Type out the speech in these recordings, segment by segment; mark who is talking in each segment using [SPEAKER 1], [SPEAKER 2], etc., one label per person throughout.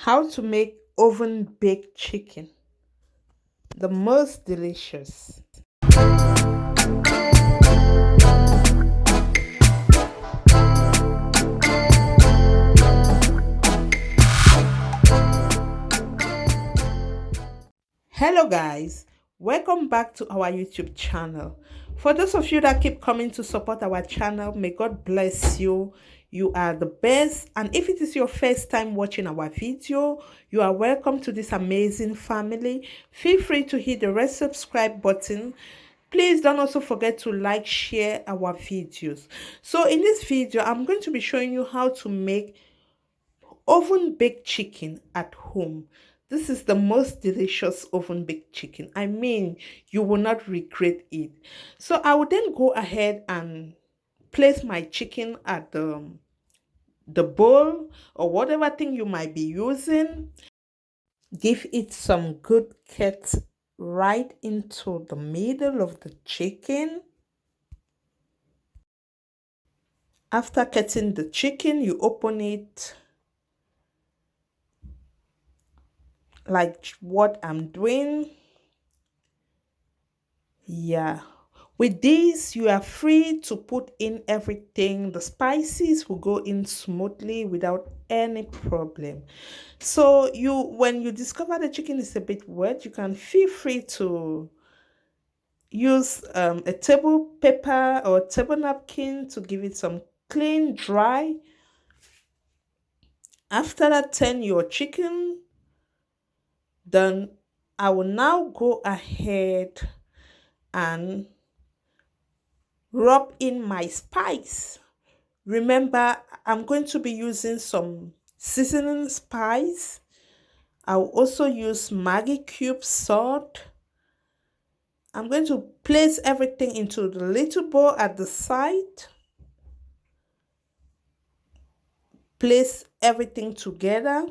[SPEAKER 1] How to make oven baked chicken, the most delicious. Hello, guys, welcome back to our YouTube channel. For those of you that keep coming to support our channel, may God bless you. You are the best. And if it is your first time watching our video, you are welcome to this amazing family. Feel free to hit the red subscribe button. Please don't also forget to like, share our videos. So in this video, I'm going to be showing you how to make oven baked chicken at home. This is the most delicious oven baked chicken. I mean, you will not regret it. So I will then go ahead and place my chicken at the bowl or whatever thing you might be using. Give it some good cut right into the middle of the chicken. After cutting the chicken, you open it like what I'm doing. Yeah. With this, you are free to put in everything. The spices will go in smoothly without any problem. So when you discover the chicken is a bit wet, you can feel free to use a table paper or table napkin to give it some clean, dry. After that, turn your chicken. Then I will now go ahead and rub in my spice. Remember, I'm going to be using some seasoning spice. I'll also use Maggi cube salt. I'm going to place everything into the little bowl at the side. Place everything together.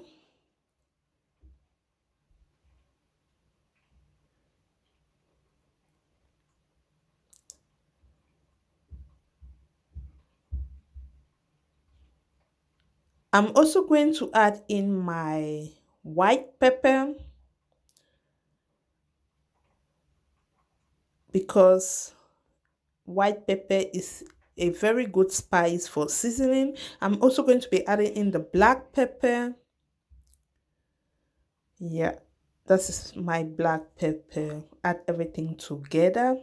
[SPEAKER 1] I'm also going to add in my white pepper because white pepper is a very good spice for seasoning. I'm also going to be adding in the black pepper. Yeah, this is my black pepper. Add everything together.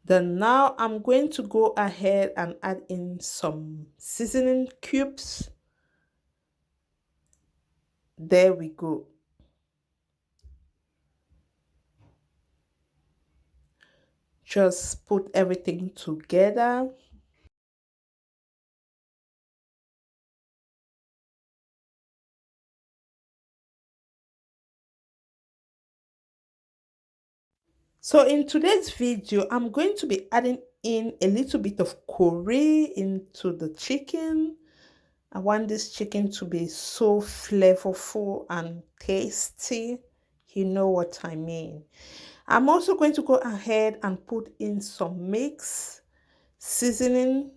[SPEAKER 1] Then now I'm going to go ahead and add in some seasoning cubes. There we go. Just put everything together. So in today's video, I'm going to be adding in a little bit of curry into the chicken. I want this chicken to be so flavorful and tasty. You know what I mean. I'm also going to go ahead and put in some mix seasoning.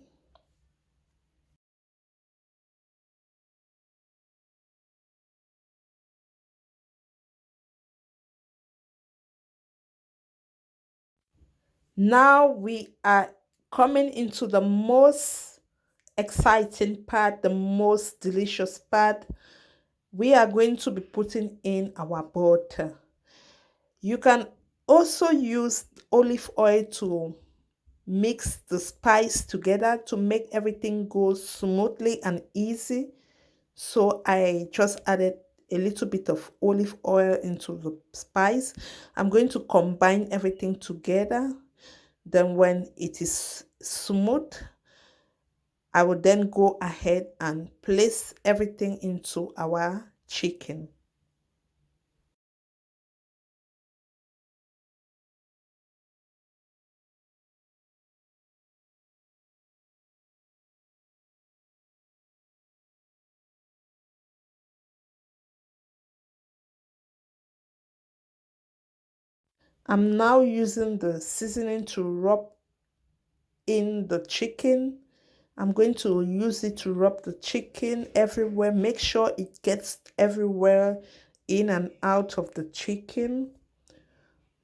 [SPEAKER 1] Now we are coming into the most exciting part, the most delicious part. We are going to be putting in our butter. You can also use olive oil to mix the spice together to make everything go smoothly and easy. So I just added a little bit of olive oil into the spice. I'm going to combine everything together. Then when it is smooth, I will then go ahead and place everything into our chicken. I'm now using the seasoning to rub in the chicken. I'm going to use it to rub the chicken everywhere. Make sure it gets everywhere, in and out of the chicken.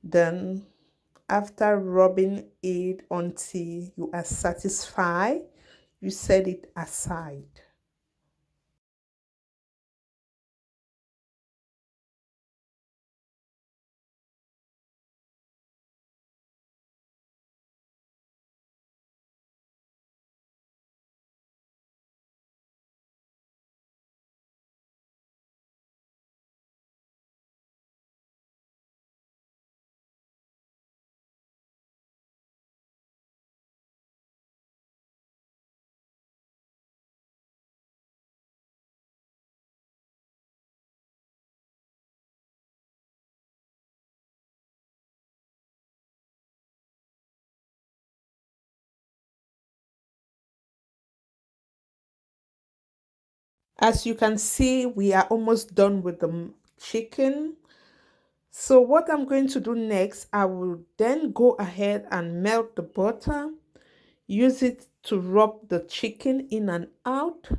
[SPEAKER 1] Then after rubbing it until you are satisfied, you set it aside. As you can see, we are almost done with the chicken. So what I'm going to do next, I will then go ahead and melt the butter, use it to rub the chicken in and out.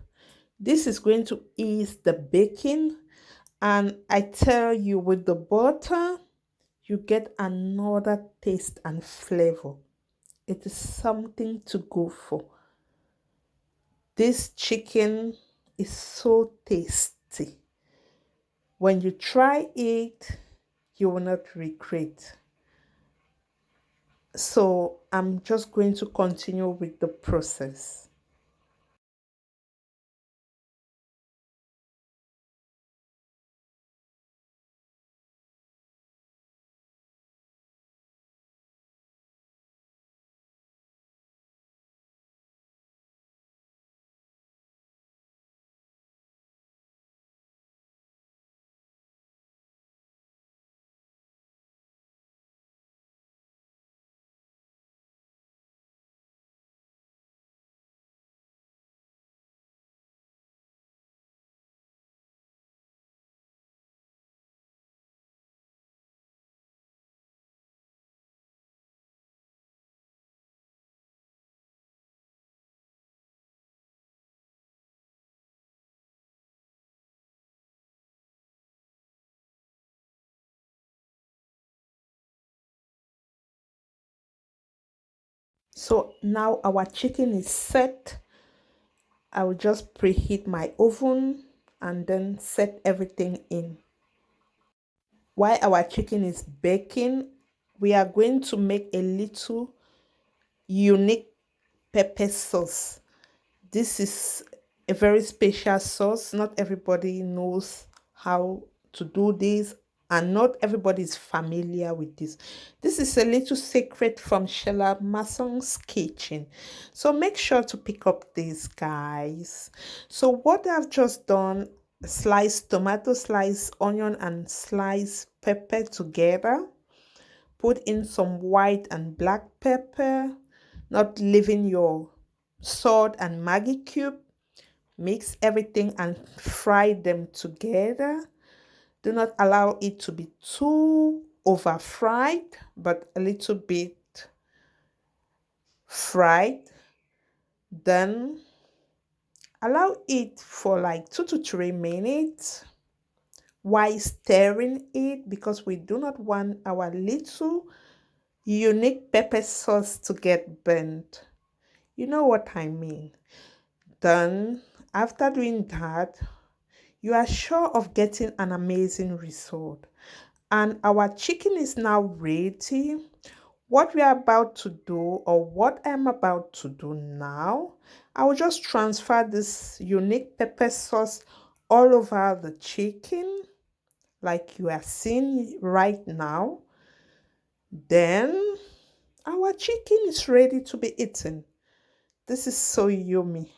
[SPEAKER 1] This is going to ease the baking. And I tell you, with the butter, you get another taste and flavor. It is something to go for. This chicken is so tasty. When you try it, you will not regret. So I'm just going to continue with the process. So now our chicken is set. I will just preheat my oven and then set everything in. While our chicken is baking, we are going to make a little unique pepper sauce. This is a very special sauce. Not everybody knows how to do this, and not everybody is familiar with this. This is a little secret from Sheila Mason's kitchen. So make sure to pick up this, guys. So what I've just done, slice tomato, slice onion, and slice pepper together. Put in some white and black pepper, not leaving your salt and Maggi cube. Mix everything and fry them together. Do not allow it to be too over fried, but a little bit fried. Then allow it for like 2 to 3 minutes while stirring it, because we do not want our little unique pepper sauce to get burnt. You know what I mean. Then after doing that, you are sure of getting an amazing result. And our chicken is now ready. What we are about to do, or what I'm about to do now, I will just transfer this unique pepper sauce all over the chicken, like you are seeing right now. Then our chicken is ready to be eaten. This is so yummy.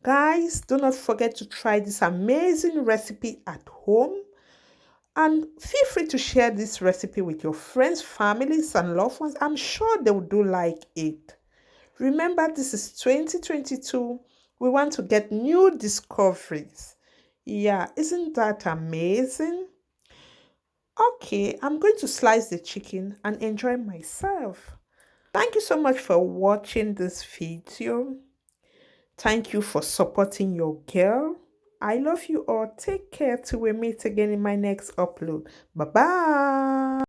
[SPEAKER 1] Guys, do not forget to try this amazing recipe at home. And feel free to share this recipe with your friends, families, and loved ones. I'm sure they will do like it. Remember, this is 2022. We want to get new discoveries. Yeah, isn't that amazing? Okay, I'm going to slice the chicken and enjoy myself. Thank you so much for watching this video. Thank you for supporting your girl. I love you all. Take care till we meet again in my next upload. Bye bye.